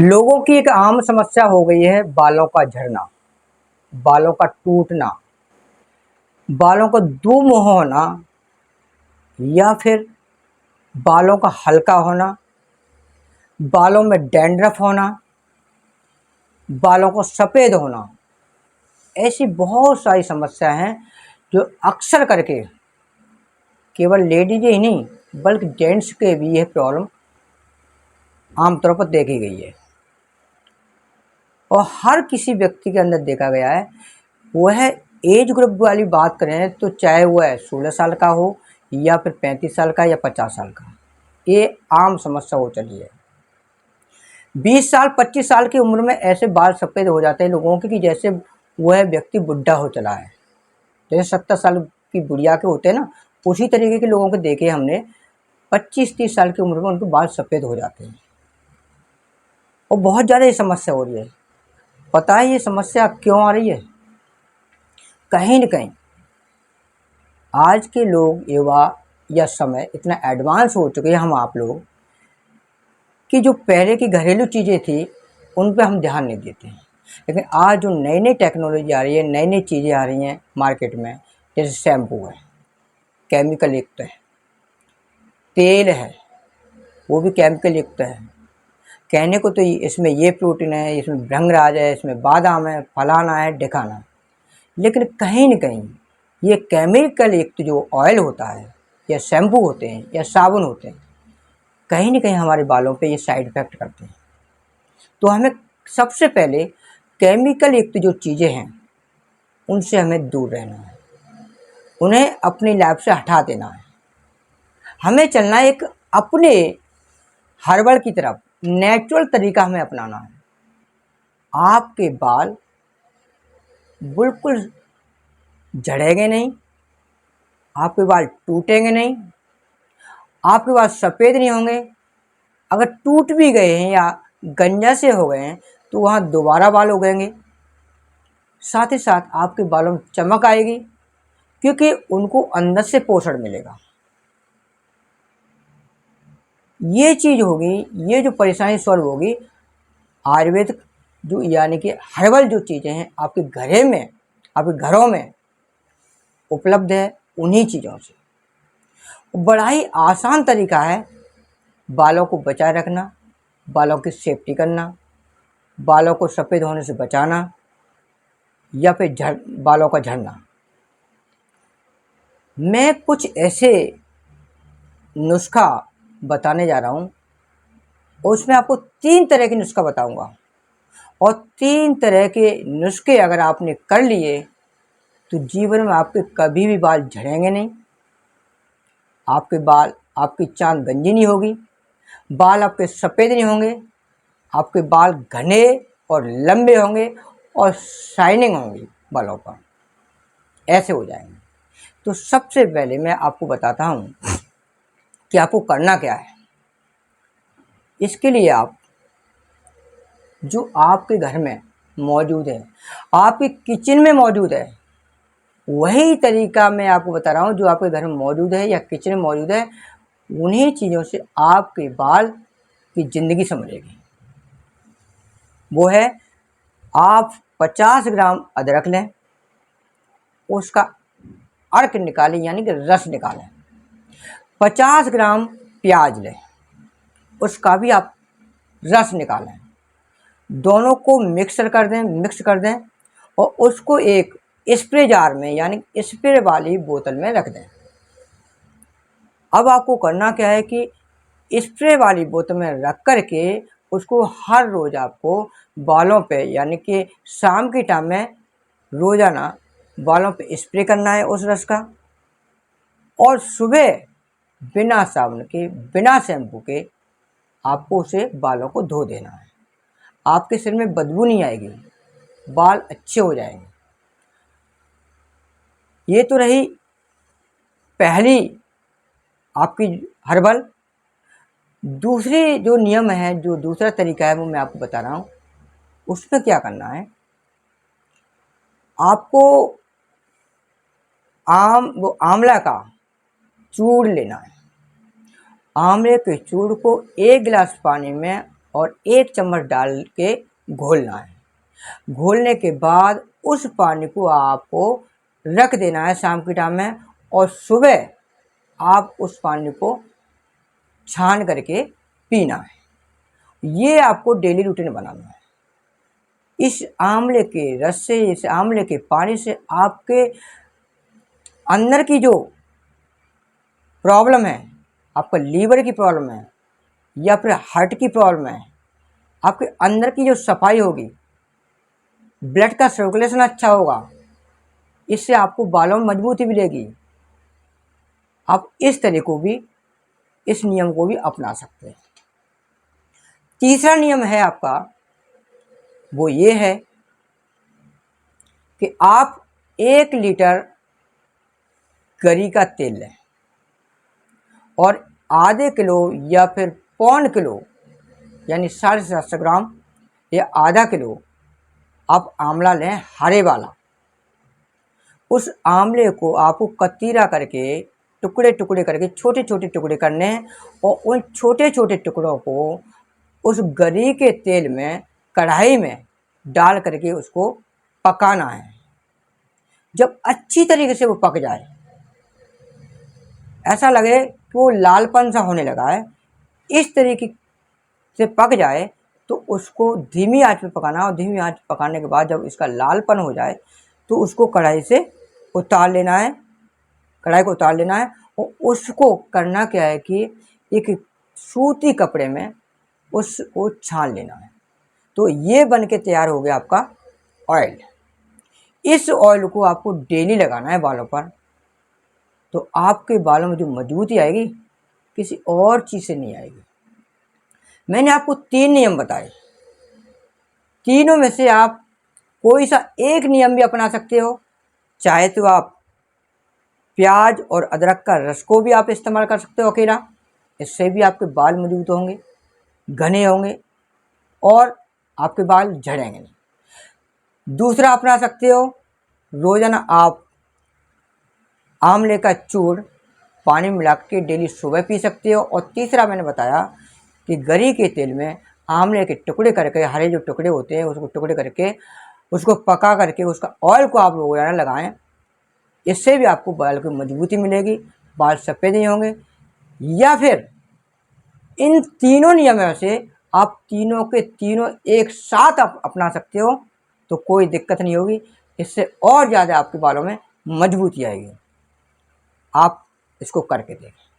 लोगों की एक आम समस्या हो गई है बालों का झड़ना, बालों का टूटना, बालों का दुम होना या फिर बालों का हल्का होना, बालों में डैंड्रफ होना, बालों को सफ़ेद होना। ऐसी बहुत सारी समस्या हैं जो अक्सर करके केवल लेडीज ही नहीं बल्कि जेंट्स के भी यह प्रॉब्लम आमतौर पर देखी गई है और हर किसी व्यक्ति के अंदर देखा गया है। वह एज ग्रुप वाली बात करें तो चाहे वह 16 साल का हो या फिर 35 साल का या 50 साल का, ये आम समस्या हो चली है। 20 साल 25 साल की उम्र में ऐसे बाल सफ़ेद हो जाते हैं लोगों के कि जैसे वह व्यक्ति बुढ़ा हो चला है। जैसे 70 साल की बुढ़िया के होते हैं ना, उसी तरीके के लोगों को देखे हमने। 25-30 साल की उम्र में उनके बाल सफ़ेद हो जाते हैं और बहुत ज़्यादा ये समस्या हो रही है। पता है ये समस्या क्यों आ रही है? कहीं न कहीं आज के लोग युवा या समय इतना एडवांस हो चुके हैं, हम आप लोग, कि जो पहले की घरेलू चीज़ें थी उन पे हम ध्यान नहीं देते हैं। लेकिन आज जो नई नई टेक्नोलॉजी आ रही है, नई नई चीज़ें आ रही हैं मार्केट में, जैसे शैम्पू है केमिकल युक्त है, तेल है वो भी केमिकल युक्त है। कहने को तो इसमें ये प्रोटीन है, इसमें भृंगराज है, इसमें बादाम है, फलाना है, ढिकाना है, लेकिन कहीं न कहीं ये केमिकल युक्त जो ऑयल होता है या शैम्पू होते हैं या साबुन होते हैं, कहीं न कहीं हमारे बालों पे ये साइड इफ़ेक्ट करते हैं। तो हमें सबसे पहले केमिकल युक्त जो चीज़ें हैं उनसे हमें दूर रहना है, उन्हें अपनी लाइफ से हटा देना है। हमें चलना है एक अपने हर्बल की तरफ, नेचुरल तरीका हमें अपनाना है। आपके बाल बिल्कुल झड़ेंगे नहीं, आपके बाल टूटेंगे नहीं, आपके बाल सफ़ेद नहीं होंगे। अगर टूट भी गए हैं या गंजा से हो गए हैं तो वहाँ दोबारा बाल उगेंगे। साथ ही साथ आपके बालों में चमक आएगी क्योंकि उनको अंदर से पोषण मिलेगा। ये चीज़ होगी, ये जो परेशानी सॉल्व होगी आयुर्वेदिक जो यानी कि हर्बल जो चीज़ें हैं आपके घरे में, आपके घरों में उपलब्ध है, उन्हीं चीज़ों से। बड़ा ही आसान तरीका है बालों को बचाए रखना, बालों की सेफ्टी करना, बालों को सफ़ेद होने से बचाना या फिर बालों का झड़ना। मैं कुछ ऐसे नुस्खा बताने जा रहा हूँ और उसमें आपको 3 तरह के नुस्खा बताऊँगा और 3 तरह के नुस्खे अगर आपने कर लिए तो जीवन में आपके कभी भी बाल झड़ेंगे नहीं, आपके बाल, आपकी चाँद गंजी नहीं होगी, बाल आपके सफ़ेद नहीं होंगे, आपके बाल घने और लंबे होंगे और शाइनिंग होंगी बालों पर, ऐसे हो जाएंगे। तो सबसे पहले मैं आपको बताता हूँ कि आपको करना क्या है। इसके लिए आप जो आपके घर में मौजूद है, आपके किचन में मौजूद है, वही तरीका मैं आपको बता रहा हूँ जो आपके घर में मौजूद है या किचन में मौजूद है। उन्हीं चीज़ों से आपके बाल की ज़िंदगी संभलेगी। वो है, आप 50 ग्राम अदरक लें, उसका अर्क निकालें यानी कि रस निकालें। 50 ग्राम प्याज लें, उसका भी आप रस निकालें। दोनों को मिक्स कर दें और उसको एक स्प्रे जार में यानी स्प्रे वाली बोतल में रख दें। अब आपको करना क्या है कि स्प्रे वाली बोतल में रख कर के उसको हर रोज़ आपको बालों पे यानी कि शाम के टाइम में रोज़ाना बालों पे स्प्रे करना है उस रस का, और सुबह बिना साबुन के, बिना शैम्पू के आपको उसे बालों को धो देना है। आपके सिर में बदबू नहीं आएगी, बाल अच्छे हो जाएंगे। ये तो रही पहली आपकी हर्बल। दूसरी जो नियम है, जो दूसरा तरीका है वो मैं आपको बता रहा हूँ। उसमें क्या करना है, आपको आंवला का चूर्ण लेना है। आंवले के चूर्ण को 1 गिलास पानी में और 1 चम्मच डाल के घोलना है। घोलने के बाद उस पानी को आपको रख देना है शाम के टाइम में, और सुबह आप उस पानी को छान करके पीना है। ये आपको डेली रूटीन बनाना है। इस आंवले के रस से, इस आंवले के पानी से आपके अंदर की जो प्रॉब्लम है, आपका लीवर की प्रॉब्लम है या फिर हार्ट की प्रॉब्लम है, आपके अंदर की जो सफाई होगी, ब्लड का सर्कुलेशन अच्छा होगा, इससे आपको बालों में मजबूती मिलेगी। आप इस तरह को भी, इस नियम को भी अपना सकते हैं। तीसरा नियम है आपका, वो ये है कि आप 1 लीटर गरी का तेल लें और आधे किलो या फिर पौन किलो यानी 750 ग्राम या आधा किलो आप आंवला लें, हरे वाला। उस आंवले को आपको कतीरा करके, टुकड़े टुकड़े करके, छोटे छोटे टुकड़े करने हैं और उन छोटे छोटे टुकड़ों को उस गरी के तेल में, कढ़ाई में डाल करके उसको पकाना है। जब अच्छी तरीके से वो पक जाए, ऐसा लगे कि वो लालपन सा होने लगा है, इस तरीके से पक जाए तो उसको धीमी आंच पे पकाना। और धीमी आंच पकाने के बाद जब इसका लालपन हो जाए तो उसको कढ़ाई से उतार लेना है, कढ़ाई को उतार लेना है। और उसको करना क्या है कि एक सूती कपड़े में उसको छान लेना है। तो ये बन के तैयार हो गया आपका ऑयल। इस ऑयल को आपको डेली लगाना है बालों पर, तो आपके बालों में जो मजबूती आएगी किसी और चीज़ से नहीं आएगी। मैंने आपको 3 नियम बताए, तीनों में से आप कोई सा एक नियम भी अपना सकते हो। चाहे तो आप प्याज और अदरक का रस को भी आप इस्तेमाल कर सकते हो अकेला, इससे भी आपके बाल मजबूत होंगे, घने होंगे और आपके बाल झड़ेंगे नहीं। दूसरा अपना सकते हो, रोज़ाना आप आंवले का चूर्ण पानी में मिला के डेली सुबह पी सकते हो। और तीसरा मैंने बताया कि गरी के तेल में आंवले के टुकड़े करके, हरे जो टुकड़े होते हैं उसको टुकड़े करके उसको पका करके उसका ऑयल को आप रोज़ाना लगाएं। इससे भी आपको बाल की मजबूती मिलेगी, बाल सफ़ेद नहीं होंगे। या फिर इन तीनों नियमों से आप तीनों के तीनों एक साथ आप अपना सकते हो, तो कोई दिक्कत नहीं होगी। इससे और ज़्यादा आपके बालों में मजबूती आएगी। आप इसको करके देखें।